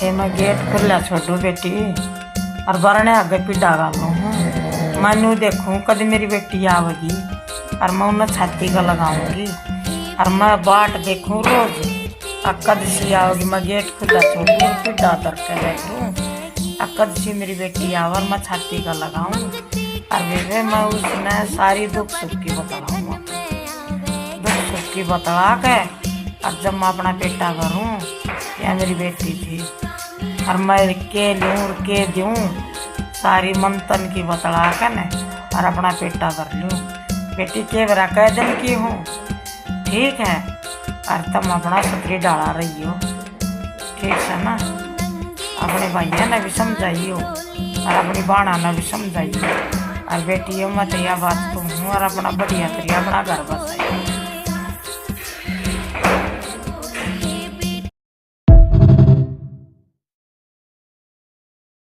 ये मैं गेट खुला छोड़ू बेटी और बरने आगे पिड्डा गालू हूँ। मैं देखूँ कभी मेरी बेटी आवेगी और मैं उन्हें छाती का लगाऊंगी और मैं बाट देखूँ रोज कद सी आओगी। मैं गेट खुला छोड़ू पिड्डा करके बैठूँ कद सी मेरी बेटी आवे और मैं छाती का लगाऊँ और वे मैं उसने सारी दुख सुख की बतलाऊँ। दुख सुख की बतला के और जब मैं अपना पेटा करूँ या मेरी बेटी थी और मैं के लूँ के दूँ सारी मंतन की बतला के न और अपना पेटा कर लूँ। बेटी के बरा कह दिन की हूँ ठीक है और तुम अपना सुतरी डाला रही हो ठीक है ना। अपने भैया ने भी समझाइयो और अपनी बाणा ने भी समझाइयो और बेटियों मत यह बात तुम हूँ और अपना बढ़िया तरीका अपना घर बसाइयो।